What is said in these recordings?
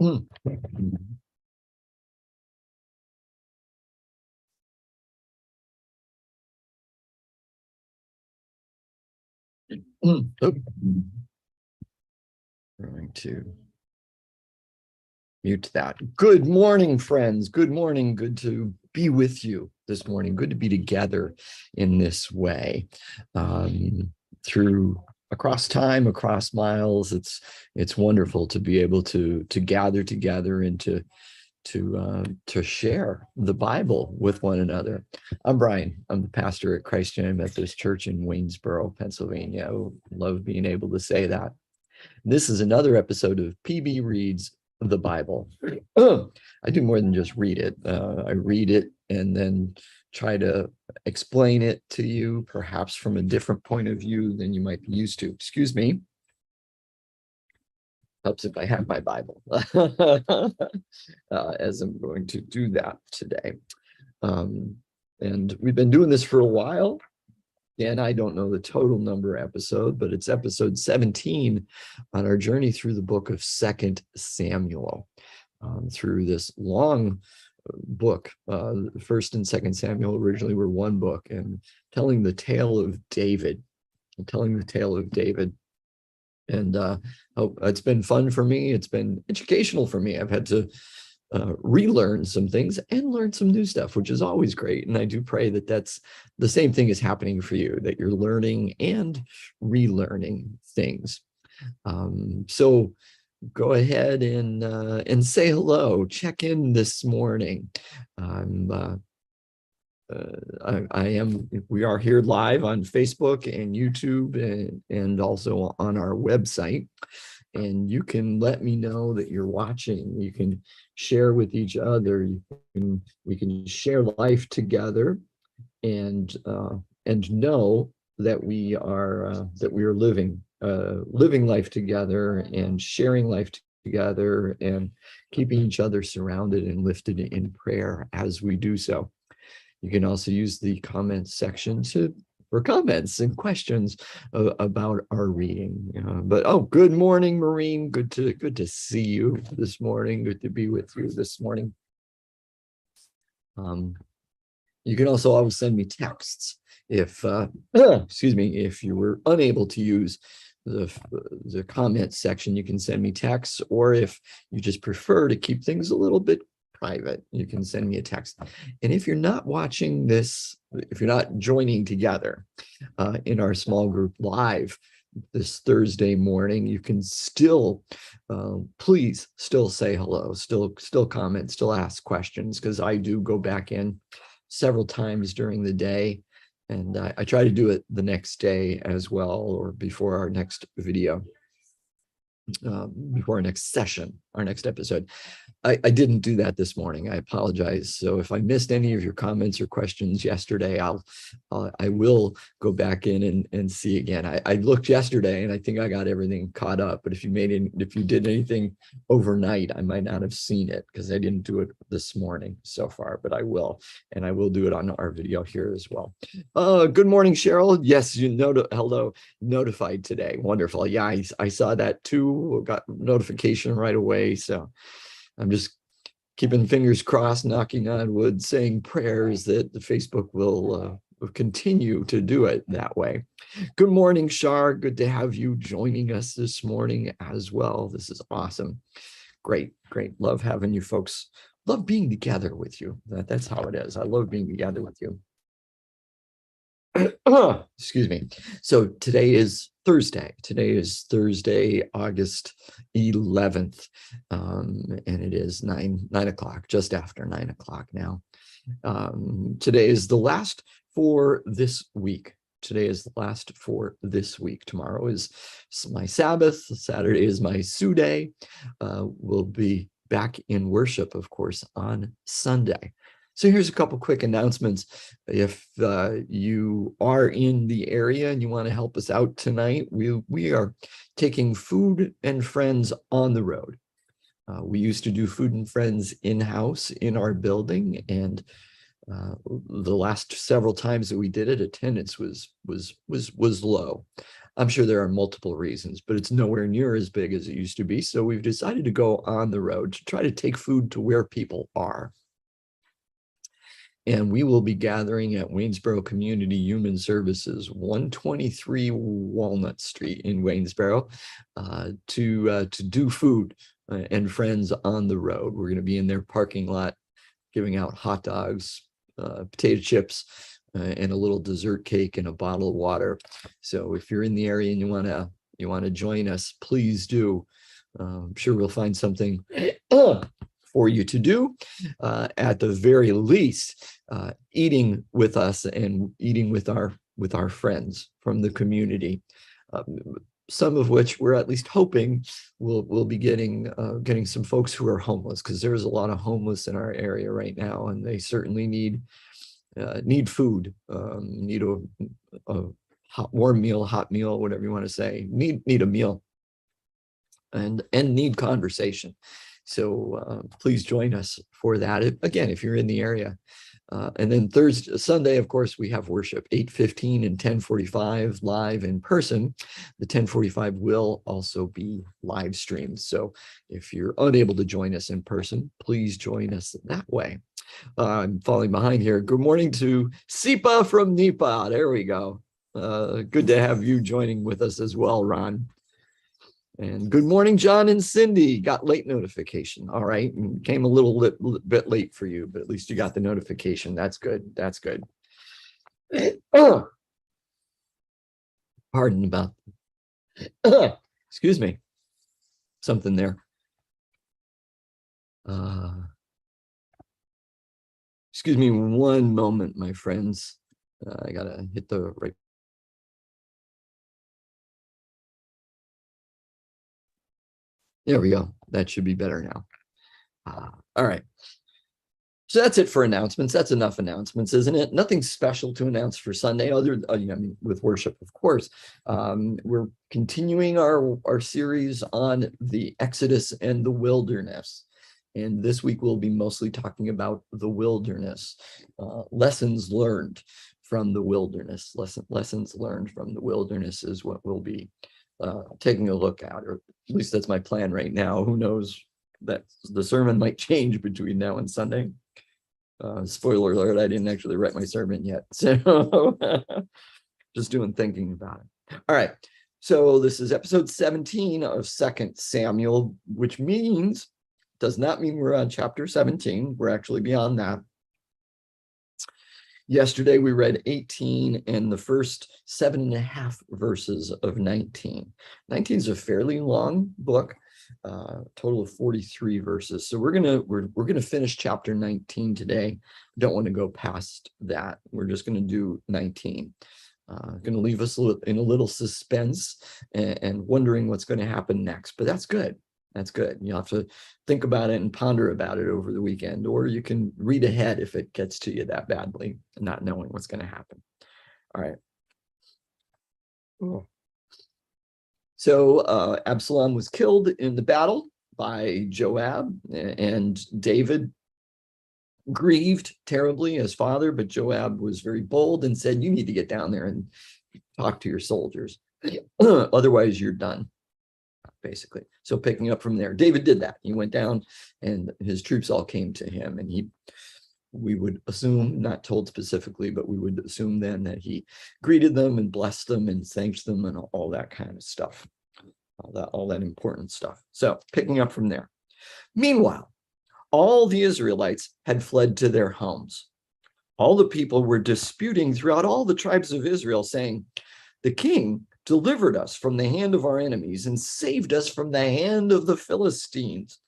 Mm. Oh, going to mute that. Good morning, friends. Good morning. Good to be with you this morning. Good to be together in this way, through across time, across miles. It's wonderful to be able to gather together and to share the Bible with one another. I'm Brian. I'm the pastor at Christ United Methodist Church in Waynesboro, Pennsylvania. I love being able to say that. This is another episode of PB Reads the Bible. I do more than just read it. I read it and then try to explain it to you, perhaps from a different point of view than you might be used to. Excuse me. Helps if I have my Bible, as I'm going to do that today. And we've been doing this for a while. And I don't know the total number episode, but it's episode 17 on our journey through the book of 2 Samuel, through this long book. 1st and 2nd Samuel originally were one book, and telling the tale of David, And it's been fun for me. It's been educational for me. I've had to relearn some things and learn some new stuff, which is always great. And I do pray that that's the same thing is happening for you, that you're learning and relearning things. So go ahead and say hello, check in this morning. We are here live on Facebook and YouTube and also on our website. And you can let me know that you're watching. You can share with each other. We can share life together, and know that we are living life together and sharing life together and keeping each other surrounded and lifted in prayer as we do so. You can also use the comments section for comments and questions about our reading. Good morning, Maureen. Good to see you this morning. Good to be with you this morning. You can also always send me texts if if you were unable to use the comment section. You can send me texts, or if you just prefer to keep things a little bit private, you can send me a text. And if you're not watching this, if you're not joining together in our small group live this Thursday morning, you can still please still say hello, still comment, still ask questions, because I do go back in several times during the day, and I try to do it the next day as well, or before our next video, before our next session, our next episode. I didn't do that this morning. I apologize. So if I missed any of your comments or questions yesterday, I will go back in and see again. I looked yesterday and I think I got everything caught up. But if you did anything overnight, I might not have seen it because I didn't do it this morning so far. But I will, and I will do it on our video here as well. Good morning, Cheryl. Yes, hello, notified today. Wonderful. Yeah, I saw that too. Got notification right away. So I'm just keeping fingers crossed, knocking on wood, saying prayers that the Facebook will continue to do it that way. Good morning, Shar. Good to have you joining us this morning as well. This is awesome. Great. Love having you folks. Love being together with you. That's how it is. I love being together with you. Excuse me. So today is Thursday. Today is Thursday, August 11th, and it is 9 o'clock, just after 9 o'clock now. Today is the last for this week. Tomorrow is my Sabbath. Saturday is my Sue Day. We'll be back in worship, of course, on Sunday. So here's a couple quick announcements. If you are in the area and you want to help us out tonight, we are taking Food and Friends on the road. We used to do Food and Friends in-house in our building, and The last several times that we did it, attendance was low. I'm sure there are multiple reasons, but it's nowhere near as big as it used to be. So we've decided to go on the road to try to take food to where people are. And we will be gathering at Waynesboro Community Human Services, 123 Walnut Street in Waynesboro, to do food and friends on the road. We're going to be in their parking lot giving out hot dogs, potato chips, and a little dessert cake and a bottle of water. So if you're in the area and you want to join us, please do. I'm sure we'll find something for you to do. At the very least, eating with us and eating with our friends from the community. Some of which we're at least hoping we'll be getting some folks who are homeless, because there's a lot of homeless in our area right now, and they certainly need food, need a hot meal, whatever you want to say, need a meal, and need conversation. So please join us for that. Again, if you're in the area. And then Sunday, of course, we have worship, 8:15 and 10:45 live in person. The 10:45 will also be live streamed. So if you're unable to join us in person, please join us that way. I'm falling behind here. Good morning to Sipa from NEPA. There we go. Good to have you joining with us as well, Ron. And good morning, John and Cindy. Got late notification. All right. Came a little bit late for you, but at least you got the notification. That's good. That's good. Pardon about, excuse me. Something there. Excuse me one moment, my friends. I gotta hit the right. There we go. That should be better now. All right. So that's it for announcements. That's enough announcements, isn't it? Nothing special to announce for Sunday, other with worship, of course. We're continuing our series on the Exodus and the wilderness. And this week we'll be mostly talking about the wilderness, lessons learned from the wilderness. Lessons learned from the wilderness is what we'll be taking a look at, or at least that's my plan right now. Who knows, that the sermon might change between now and Sunday. Spoiler alert, I didn't actually write my sermon yet, so just doing thinking about it. All right, so this is episode 17 of 2 Samuel, which does not mean we're on chapter 17. We're actually beyond that. Yesterday, we read 18 and the first 7.5 verses of 19. 19 is a fairly long book, total of 43 verses. So we're gonna finish chapter 19 today. Don't want to go past that. We're just going to do 19. Going to leave us in a little suspense and wondering what's going to happen next. But that's good. That's good. You'll have to think about it and ponder about it over the weekend, or you can read ahead if it gets to you that badly, not knowing what's going to happen. All right. Oh. So Absalom was killed in the battle by Joab, and David grieved terribly as father, but Joab was very bold and said, you need to get down there and talk to your soldiers. Otherwise, you're done. Basically. So picking up from there, David did that. He went down and his troops all came to him, and we would assume, not told specifically, but we would assume then that he greeted them and blessed them and thanked them and all that kind of stuff, all that important stuff. So picking up from there. Meanwhile, all the Israelites had fled to their homes. All the people were disputing throughout all the tribes of Israel, saying, the king delivered us from the hand of our enemies and saved us from the hand of the Philistines.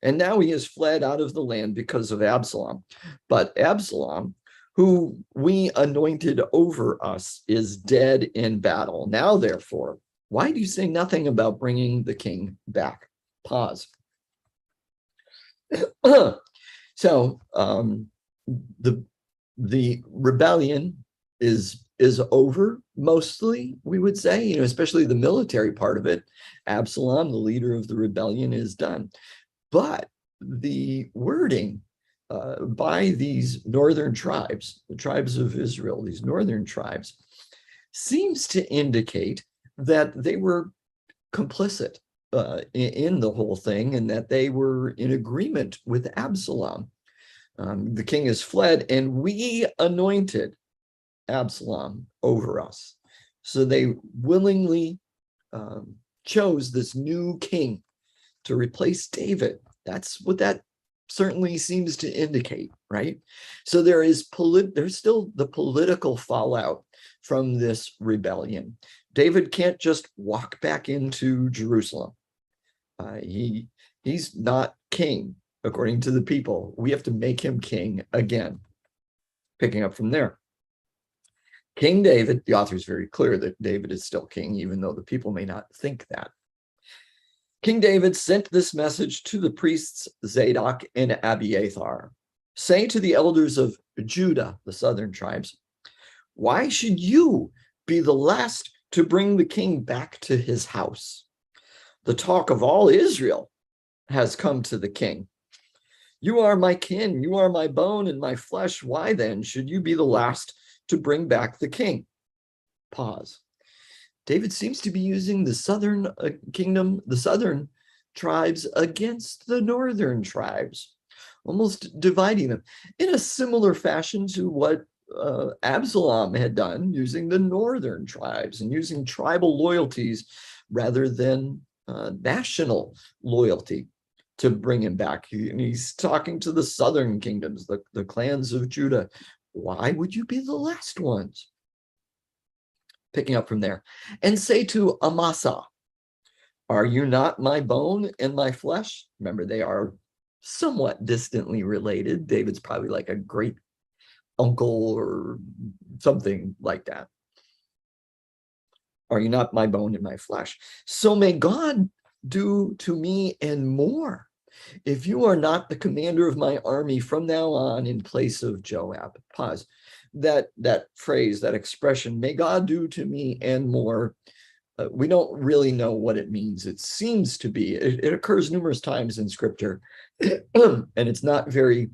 And now he has fled out of the land because of Absalom. But Absalom, who we anointed over us, is dead in battle. Now, therefore, why do you say nothing about bringing the king back? Pause. So the rebellion is over, mostly, we would say, especially the military part of it. Absalom, the leader of the rebellion, is done. But the wording by these northern tribes, the tribes of Israel, these northern tribes, seems to indicate that they were complicit in the whole thing and that they were in agreement with Absalom. The king has fled, and we anointed Absalom over us. So they willingly chose this new king to replace David. That's what that certainly seems to indicate, right? So there's still the political fallout from this rebellion. David can't just walk back into Jerusalem. He's not king, according to the people. We have to make him king again. Picking up from there. King David, the author is very clear that David is still king, even though the people may not think that. King David sent this message to the priests Zadok and Abiathar. Say to the elders of Judah, the southern tribes, why should you be the last to bring the king back to his house? The talk of all Israel has come to the king. You are my kin, you are my bone and my flesh. Why then should you be the last to bring back the king? Pause. David seems to be using the southern kingdom, the southern tribes against the northern tribes, almost dividing them in a similar fashion to what Absalom had done, using the northern tribes and using tribal loyalties rather than national loyalty to bring him back. He's talking to the southern kingdoms, the clans of Judah. Why would you be the last ones? Picking up from there. And say to Amasa, are you not my bone and my flesh? Remember, they are somewhat distantly related. David's probably like a great uncle or something like that. Are you not my bone and my flesh? So may God do to me and more, if you are not the commander of my army from now on in place of Joab. Pause. That phrase, that expression, may God do to me and more, we don't really know what it means. It seems to be, it occurs numerous times in scripture, and it's not very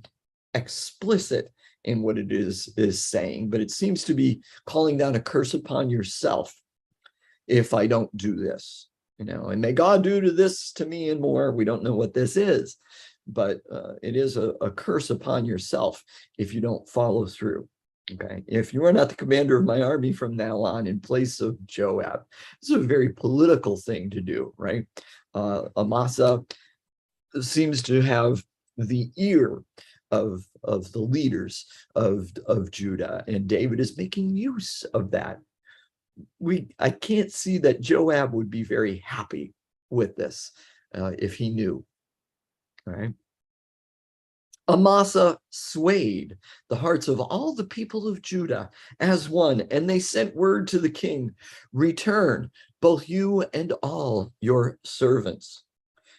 explicit in what it is saying, but it seems to be calling down a curse upon yourself if I don't do this, and may God do to this to me and more. We don't know what this is, but it is a curse upon yourself if you don't follow through. Okay, if you are not the commander of my army from now on in place of Joab. It's a very political thing to do, right? Amasa seems to have the ear of the leaders of Judah, and David is making use of that. I can't see that Joab would be very happy with this if he knew. All right. Amasa swayed the hearts of all the people of Judah as one, and they sent word to the king, return, both you and all your servants.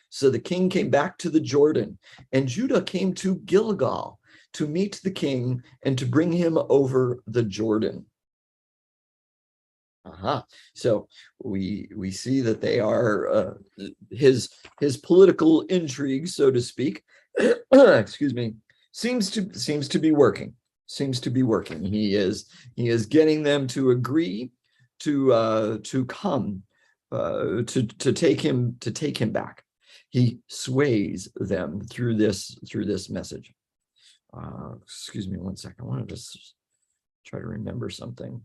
So the king came back to the Jordan, and Judah came to Gilgal to meet the king and to bring him over the Jordan. So we see that they are his political intrigue, so to speak, excuse me, seems to be working. He is getting them to agree to come to take him back. He sways them through this message. Excuse me one second. I want to just try to remember something.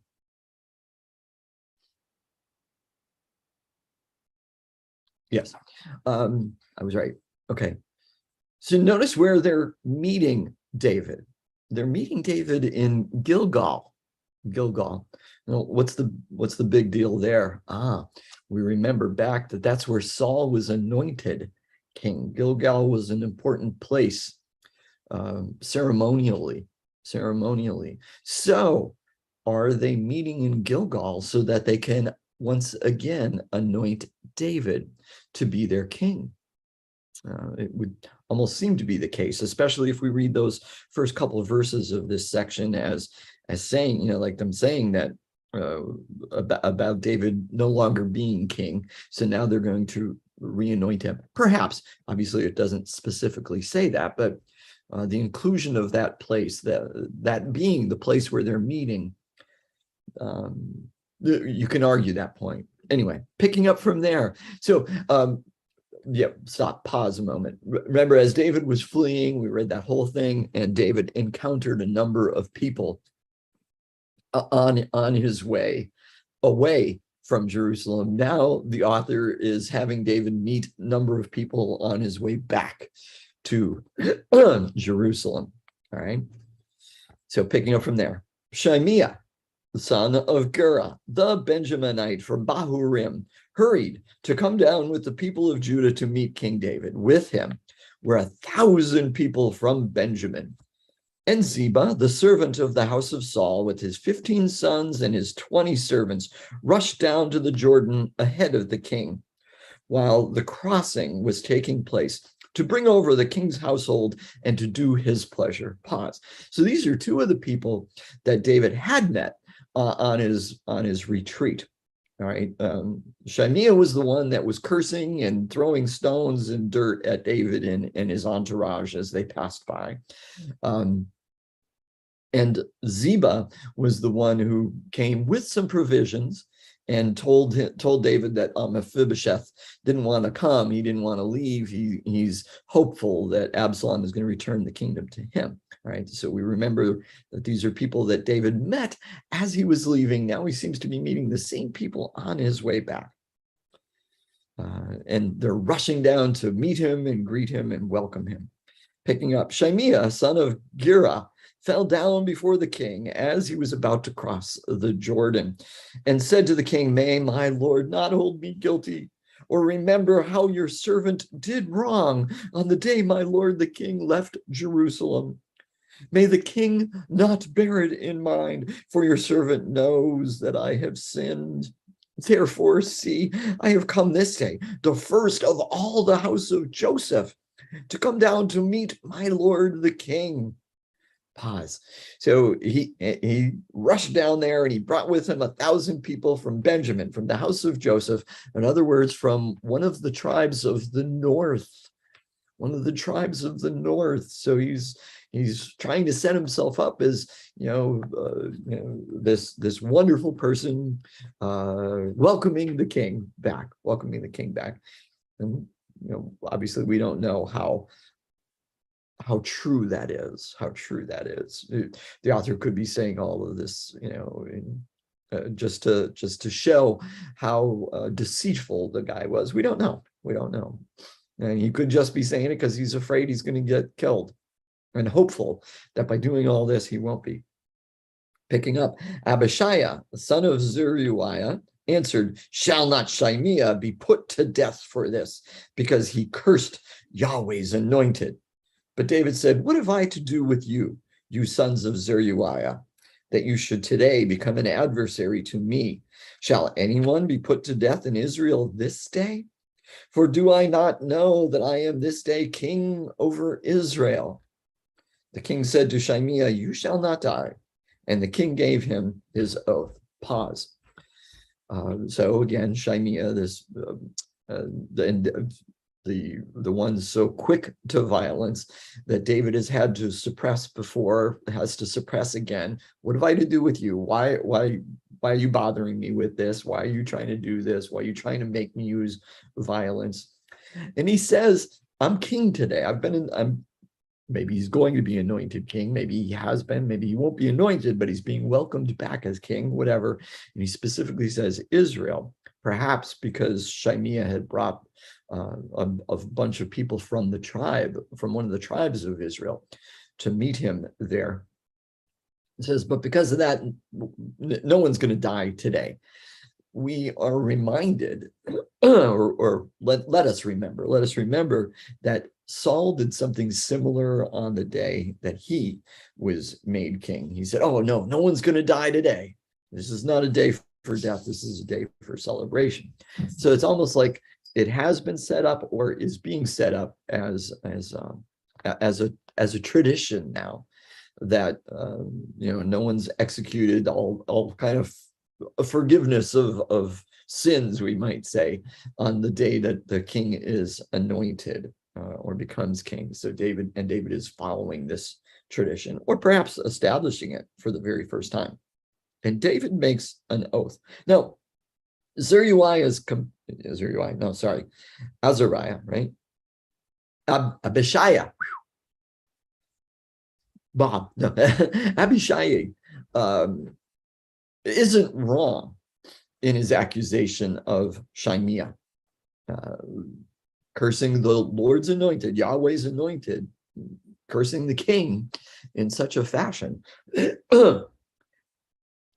Yes, I was right. Okay. So notice where they're meeting David. They're meeting David in Gilgal. Gilgal. What's the big deal there? We remember back that's where Saul was anointed king. Gilgal was an important place ceremonially. So are they meeting in Gilgal so that they can once again anoint David to be their king? It would almost seem to be the case, especially if we read those first couple of verses of this section as saying, like them saying that about David no longer being king. So now they're going to re-anoint him. Perhaps, obviously, it doesn't specifically say that, but The inclusion of that place, that being the place where they're meeting, you can argue that point. Anyway, picking up from there. So, pause a moment. Remember, as David was fleeing, we read that whole thing, and David encountered a number of people on his way away from Jerusalem. Now the author is having David meet a number of people on his way back to Jerusalem. All right. So picking up from there, Shimei, the son of Gera, the Benjaminite from Bahurim, hurried to come down with the people of Judah to meet King David. With him were 1,000 people from Benjamin. And Ziba, the servant of the house of Saul, with his 15 sons and his 20 servants, rushed down to the Jordan ahead of the king, while the crossing was taking place, to bring over the king's household and to do his pleasure. Pause. So these are two of the people that David had met on his retreat. All right. Shimei was the one that was cursing and throwing stones and dirt at David and his entourage as they passed by. And Ziba was the one who came with some provisions and told David that Mephibosheth didn't want to come. He didn't want to leave. He's hopeful that Absalom is going to return the kingdom to him. Right. So we remember that these are people that David met as he was leaving. Now he seems to be meeting the same people on his way back. And they're rushing down to meet him and greet him and welcome him. Picking up, Shimei, son of Gera, fell down before the king as he was about to cross the Jordan and said to the king, "May my lord not hold me guilty, or remember how your servant did wrong on the day my lord the king left Jerusalem. May the king not bear it in mind, for your servant knows that I have sinned. Therefore, see, I have come this day, the first of all the house of Joseph, to come down to meet my lord the king." Pause. So he rushed down there and he brought with him 1,000 people from Benjamin, from the house of Joseph. In other words, from one of the tribes of the north, So he's trying to set himself up as, this wonderful person, welcoming the king back. And, obviously we don't know how true that is. The author could be saying all of this, just to show how deceitful the guy was. We don't know. And he could just be saying it because he's afraid he's going to get killed, and hopeful that by doing all this, he won't be. Picking up, Abishai, the son of Zeruiah, answered, "Shall not Shimei be put to death for this, because he cursed Yahweh's anointed?" But David said, "What have I to do with you, you sons of Zeruiah, that you should today become an adversary to me? Shall anyone be put to death in Israel this day? For do I not know that I am this day king over Israel?" The king said to Shimei, "You shall not die." And the king gave him his oath. Pause. So again, Shimei, the ones so quick to violence that David has had to suppress before, has to suppress again. "What have I to do with you? Why are you bothering me with this? Why are you trying to do this? Why are you trying to make me use violence?" And he says, "I'm king today. Maybe he's going to be anointed king. Maybe he has been. Maybe he won't be anointed, but he's being welcomed back as king, whatever." And he specifically says Israel, perhaps because Shimei had brought a bunch of people from one of the tribes of Israel, to meet him there. It says, but because of that, no one's going to die today. We are reminded, or let us remember that Saul did something similar on the day that he was made king. He said, "Oh, no one's going to die today. This is not a day for death. This is a day for celebration." So it's almost like it has been set up, or is being set up as a tradition now, that no one's executed, all kind of forgiveness of sins, we might say, on the day that the king is anointed, or becomes king. So David is following this tradition, or perhaps establishing it for the very first time. And David makes an oath. Now, Azariah, right? Abishai, Bob, no, Abishai isn't wrong in his accusation of Shimea, cursing the Lord's anointed, Yahweh's anointed, cursing the king in such a fashion. It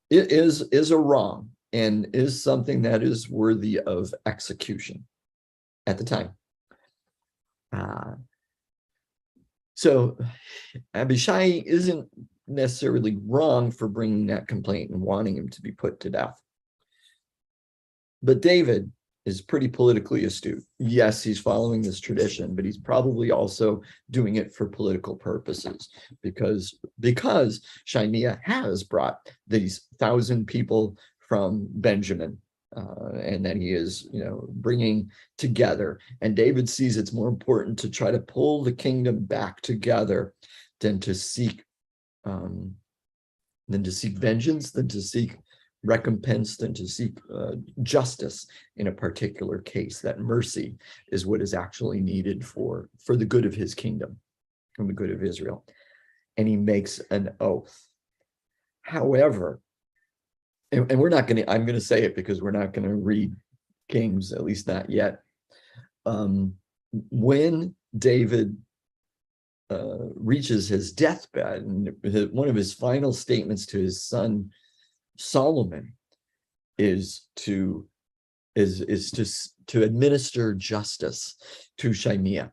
is a wrong and is something that is worthy of execution at the time. So Abishai isn't necessarily wrong for bringing that complaint and wanting him to be put to death. But David is pretty politically astute. Yes, he's following this tradition, but he's probably also doing it for political purposes, because Shimea has brought these 1,000 people from Benjamin, and that he is, bringing together. And David sees it's more important to try to pull the kingdom back together than to seek vengeance, than to seek recompense, than to seek justice in a particular case. That mercy is what is actually needed for the good of his kingdom and the good of Israel. And he makes an oath. However, and I'm going to say it because we're not going to read Kings, at least not yet. When David reaches his deathbed, and one of his final statements to his son Solomon is to administer justice to Shimea,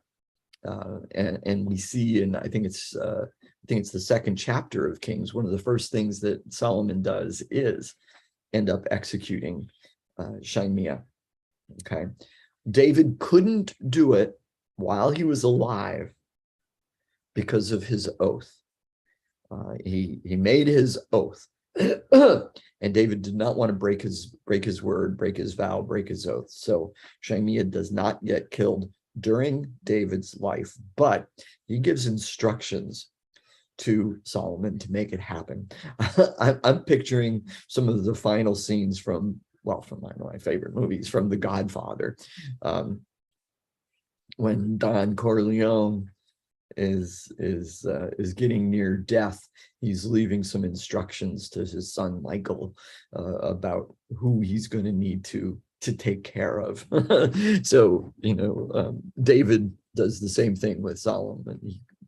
and we see in I think it's the second chapter of Kings, one of the first things that Solomon does is end up executing Shimea. Okay, David couldn't do it while he was alive because of his oath. He made his oath. And David did not want to break his word, break his vow, break his oath. So Shimea does not get killed during David's life, but he gives instructions to Solomon to make it happen. I'm picturing some of the final scenes from one of my favorite movies, from The Godfather, when Don Corleone is getting near death. He's leaving some instructions to his son Michael about who he's going to need to take care of. So David does the same thing with Solomon.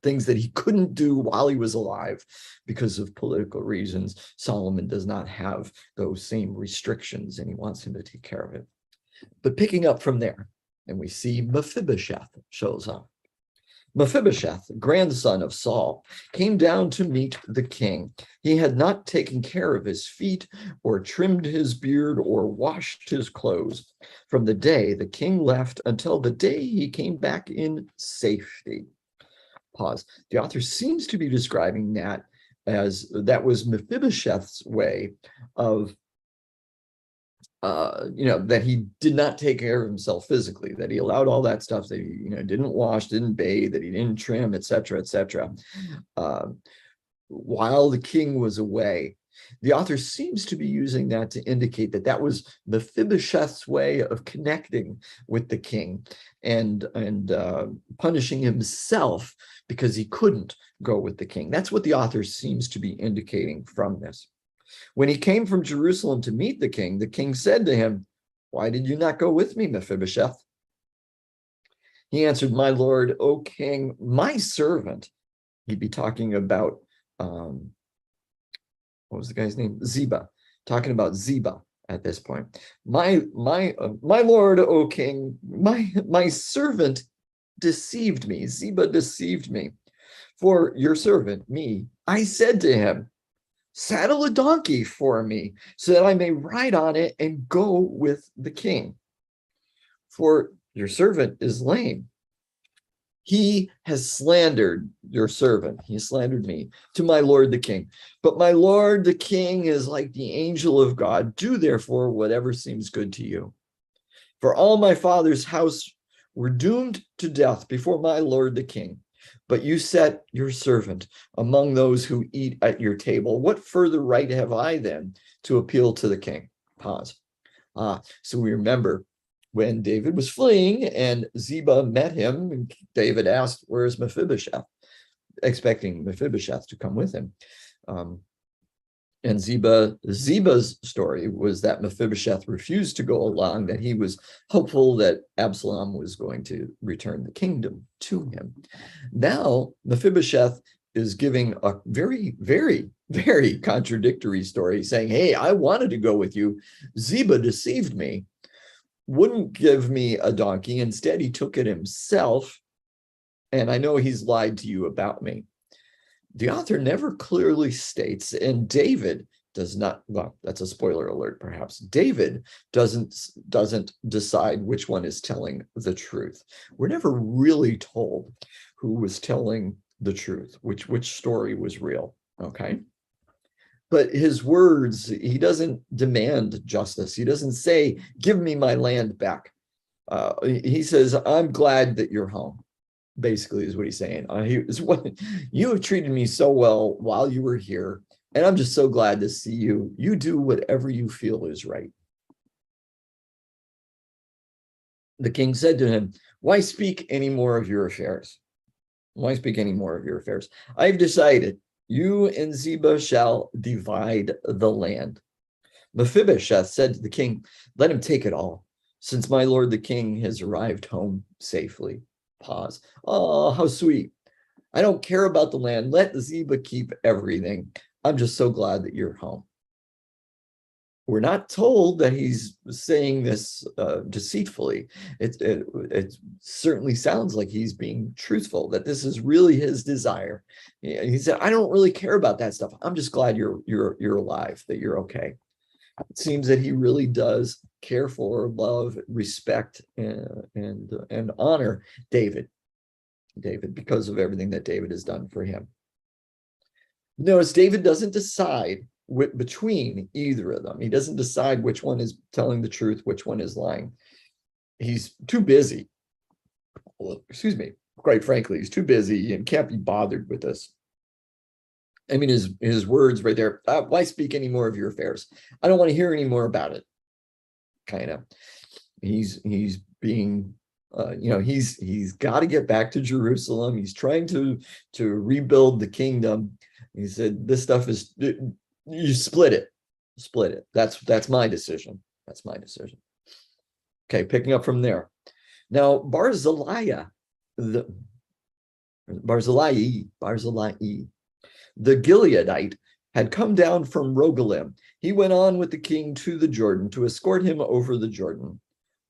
Things that he couldn't do while he was alive because of political reasons, Solomon does not have those same restrictions, and he wants him to take care of it. But picking up from there, and we see Mephibosheth shows up. Mephibosheth, grandson of Saul, came down to meet the king. He had not taken care of his feet, or trimmed his beard, or washed his clothes, from the day the king left until the day he came back in safety. Pause. The author seems to be describing that as that was Mephibosheth's way of that he did not take care of himself physically, that he allowed all that stuff, that he didn't wash, didn't bathe, that he didn't trim, etc., while the king was away. The author seems to be using that to indicate that that was Mephibosheth's way of connecting with the king and punishing himself because he couldn't go with the king. That's what the author seems to be indicating from this. When he came from Jerusalem to meet the king said to him, "Why did you not go with me, Mephibosheth?" He answered, "My lord, O king, my servant," he'd be talking about, what was the guy's name? Ziba, talking about Ziba at this point. My lord, O king, my servant deceived me. Ziba deceived me. For your servant, me, I said to him, "Saddle a donkey for me so that I may ride on it and go with the king. For your servant is lame. He has slandered your servant." He slandered me to my lord the king. "But my lord the king is like the angel of God. Do therefore whatever seems good to you. For all my father's house were doomed to death before my lord the king. But you set your servant among those who eat at your table. What further right have I then to appeal to the king? Pause. So we remember when David was fleeing and Ziba met him, and David asked, "Where's Mephibosheth?" expecting Mephibosheth to come with him. And Ziba's story was that Mephibosheth refused to go along, that he was hopeful that Absalom was going to return the kingdom to him. Now, Mephibosheth is giving a very, very, very contradictory story, saying, hey, I wanted to go with you. Ziba deceived me, wouldn't give me a donkey. Instead, he took it himself. And I know he's lied to you about me. The author never clearly states, and David does not, well, that's a spoiler alert, perhaps. David doesn't decide which one is telling the truth. We're never really told who was telling the truth, which story was real, okay? But his words, he doesn't demand justice. He doesn't say, give me my land back. He says, I'm glad that you're home. Basically is what he's saying. You have treated me so well while you were here, and I'm just so glad to see you. You do whatever you feel is right. The king said to him, why speak any more of your affairs? Why speak any more of your affairs? I've decided you and Ziba shall divide the land. Mephibosheth said to the king, let him take it all, since my lord the king has arrived home safely. Pause. Oh, how sweet. I don't care about the land. Let Ziba keep everything. I'm just so glad that you're home. We're not told that he's saying this deceitfully. It certainly sounds like he's being truthful, that this is really his desire. He said, I don't really care about that stuff. I'm just glad you're alive, that you're okay. It seems that he really does care for, love, respect, and honor David because of everything that David has done for him. Notice David doesn't decide between either of them. He doesn't decide which one is telling the truth, which one is lying. He's too busy. Well, excuse me, quite frankly, he's too busy and can't be bothered with this. I mean, his words right there, why speak any more of your affairs? I don't want to hear any more about it. Kind of. He's being, he's got to get back to Jerusalem. He's trying to rebuild the kingdom. He said, this stuff is, you split it. That's my decision. That's my decision. Okay, picking up from there. Now, Barzillai, the Gileadite, had come down from Rogelim. He went on with the king to the Jordan to escort him over the Jordan.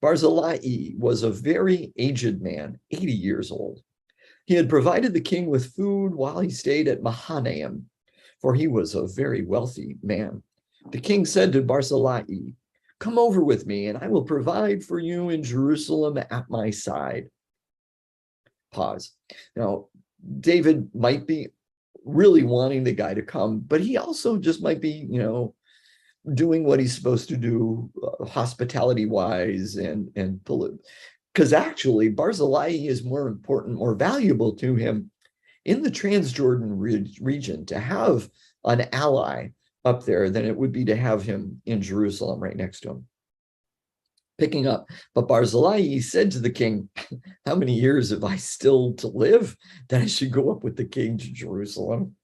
Barzillai was a very aged man, 80 years old. He had provided the king with food while he stayed at Mahanaim, for he was a very wealthy man. The king said to Barzillai, come over with me, and I will provide for you in Jerusalem at my side. Pause. Now, David might be really wanting the guy to come, but he also just might be, doing what he's supposed to do hospitality-wise and because actually Barzillai is more important, more valuable to him in the Transjordan region to have an ally up there than it would be to have him in Jerusalem right next to him. Picking up, but Barzillai said to the king, how many years have I still to live that I should go up with the king to Jerusalem?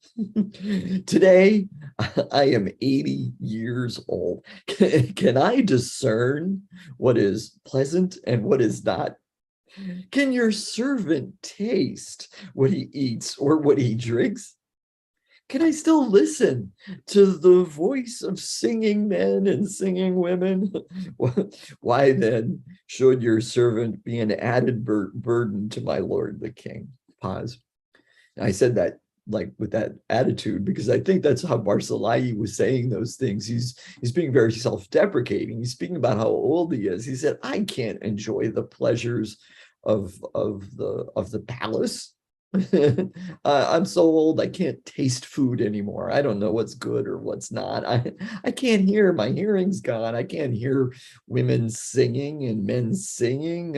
Today, I am 80 years old. Can I discern what is pleasant and what is not? Can your servant taste what he eats or what he drinks? Can I still listen to the voice of singing men and singing women? Why then should your servant be an added burden to my lord the king? Pause. I said that like with that attitude because I think that's how Barzillai was saying those things. He's being very self-deprecating. He's speaking about how old he is. He said, I can't enjoy the pleasures of the palace. I'm so old I can't taste food anymore. I don't know what's good or what's not. I can't hear. My hearing's gone. I can't hear women singing and men singing.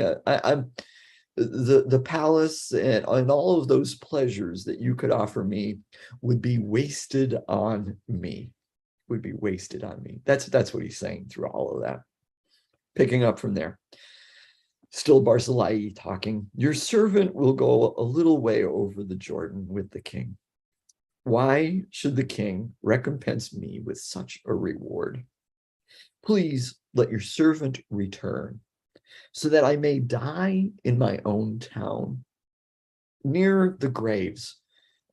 the palace and all of those pleasures that you could offer me would be wasted on me, would be wasted on me. That's what he's saying through all of that. Picking up from there. Still Barzillai talking. Your servant will go a little way over the Jordan with the king. Why should the king recompense me with such a reward? Please let your servant return, so that I may die in my own town, near the graves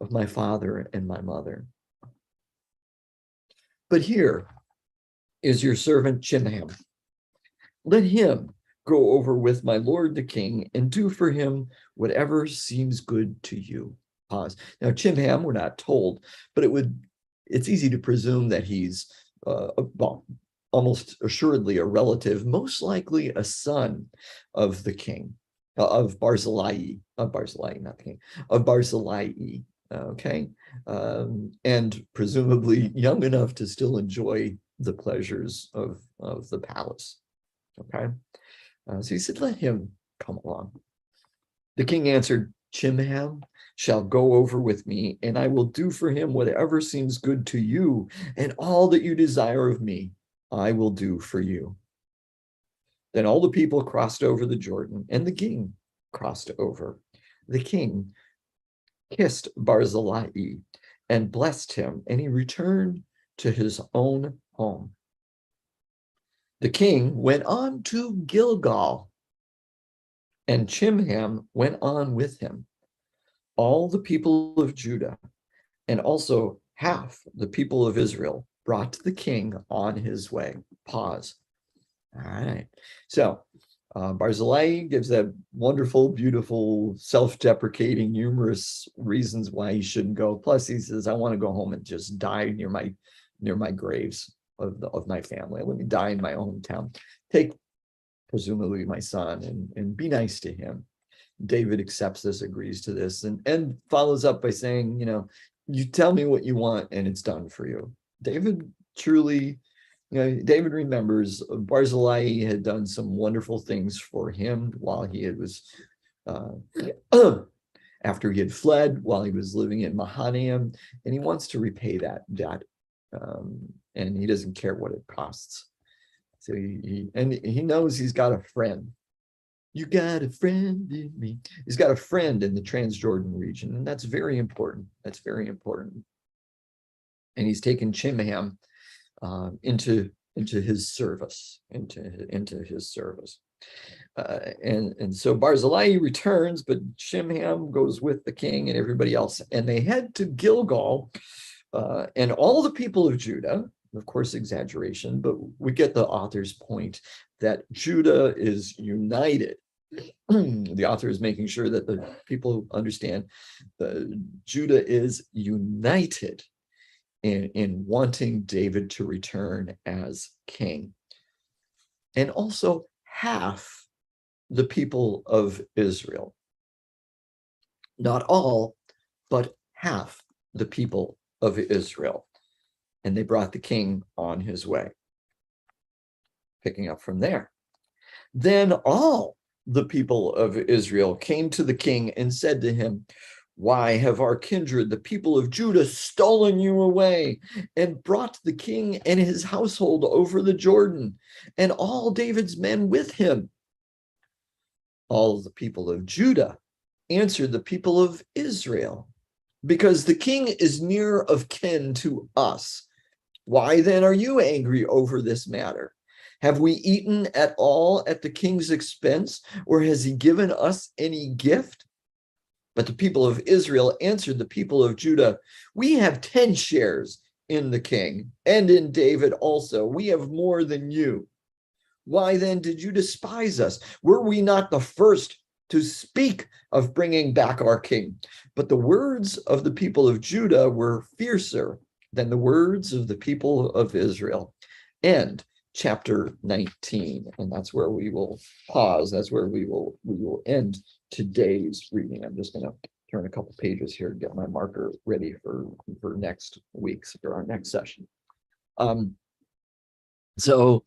of my father and my mother. But here is your servant Chimham. Let him go over with my lord the king and do for him whatever seems good to you. Pause. Now, Chimham, we're not told, but it's easy to presume that he's well, almost assuredly a relative, most likely a son of the king, of Barzillai, not the king, of Barzillai, okay? And presumably young enough to still enjoy the pleasures of the palace, okay? So he said, let him come along. The king answered, Chimham shall go over with me, and I will do for him whatever seems good to you, and all that you desire of me, I will do for you. Then all the people crossed over the Jordan, and the king crossed over. The king kissed Barzillai and blessed him, and he returned to his own home. The king went on to Gilgal, and Chimham went on with him. All the people of Judah, and also half the people of Israel, brought the king on his way. Pause. All right. So Barzillai gives that wonderful, beautiful, self-deprecating, humorous reasons why he shouldn't go. Plus, he says, I want to go home and just die near my graves of my family. Let me die in my hometown. Take presumably my son and be nice to him. David accepts this, agrees to this, and follows up by saying, you tell me what you want and it's done for you. David truly, David remembers Barzillai had done some wonderful things for him while he was, after he had fled, while he was living in Mahanaim, and he wants to repay that debt, and he doesn't care what it costs. So he knows he's got a friend. You got a friend in me. He's got a friend in the Transjordan region, and that's very important. That's very important. And he's taken Chimham into his service, into his service. And so Barzillai returns, but Chimham goes with the king and everybody else, and they head to Gilgal, and all the people of Judah. Of course, exaggeration, but we get the author's point that Judah is united. The author is making sure that the people understand that Judah is united in wanting David to return as king. And also half the people of Israel. Not all, but half the people of Israel. And they brought the king on his way. Picking up from there. Then all the people of Israel came to the king and said to him, why have our kindred, the people of Judah, stolen you away and brought the king and his household over the Jordan, and all David's men with him? All the people of Judah answered the people of Israel, because the king is near of kin to us. Why then are you angry over this matter? Have we eaten at all at the king's expense, or has he given us any gift? But the people of Israel answered the people of Judah, we have 10 shares in the king, and in David also. We have more than you. Why then did you despise us? Were we not the first to speak of bringing back our king? But the words of the people of Judah were fiercer than the words of the people of Israel. End chapter 19. And that's where we will pause. That's where we will end today's reading. I'm just going to turn a couple pages here to get my marker ready for next week's, for our next session. So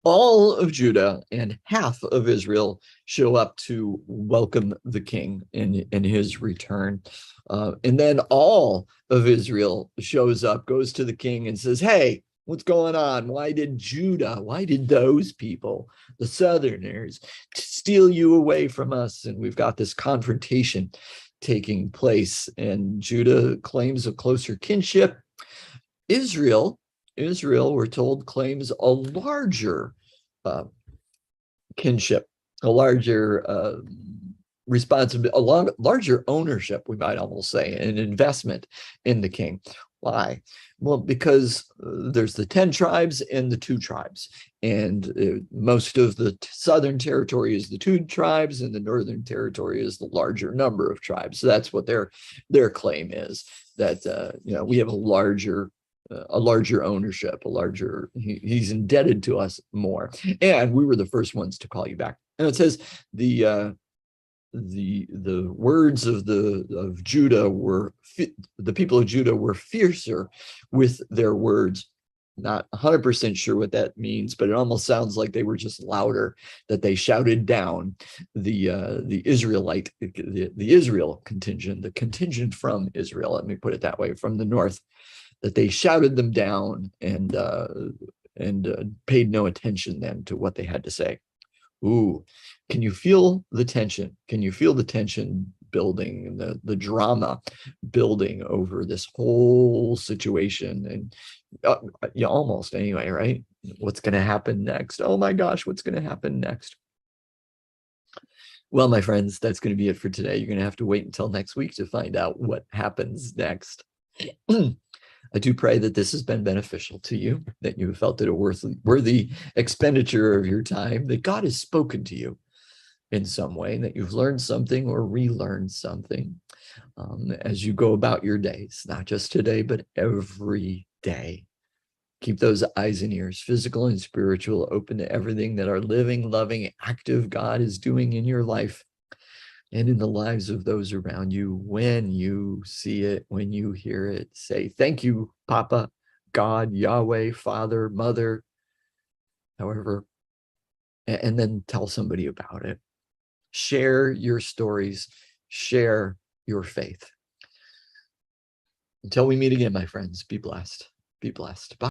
all of Judah and half of Israel show up to welcome the king in his return. And then all of Israel shows up, goes to the king and says, hey, what's going on? Why did those people, the Southerners, steal you away from us? And we've got this confrontation taking place, and Judah claims a closer kinship. Israel, we're told, claims a larger kinship, a larger responsibility, larger ownership, we might almost say, an investment in the king. Why? Well, because there's the 10 tribes and the 2 tribes. And most of the southern territory is the 2 tribes, and the northern territory is the larger number of tribes. So that's what their claim is, that we have a larger ownership, he's indebted to us more. And we were the first ones to call you back. And it says the words of Judah were, the people of Judah were fiercer with their words. Not 100% sure what that means, but it almost sounds like they were just louder, that they shouted down the Israelite, the Israel contingent, the contingent from Israel, let me put it that way, from the north, that they shouted them down and paid no attention then to what they had to say. Ooh, can you feel the tension? Can you feel the tension building, the drama building over this whole situation? And almost anyway, right? What's going to happen next? Oh my gosh, what's going to happen next? Well, my friends, that's going to be it for today. You're going to have to wait until next week to find out what happens next. I do pray that this has been beneficial to you, that you have felt it a worthy expenditure of your time, that God has spoken to you in some way, that you've learned something or relearned something as you go about your days, not just today, but every day. Keep those eyes and ears, physical and spiritual, open to everything that our living, loving, active God is doing in your life and in the lives of those around you. When you see it, when you hear it, say, thank you, Papa, God, Yahweh, Father, Mother, however, and then tell somebody about it. Share your stories, share your faith. Until we meet again, my friends, be blessed. Be blessed. Bye.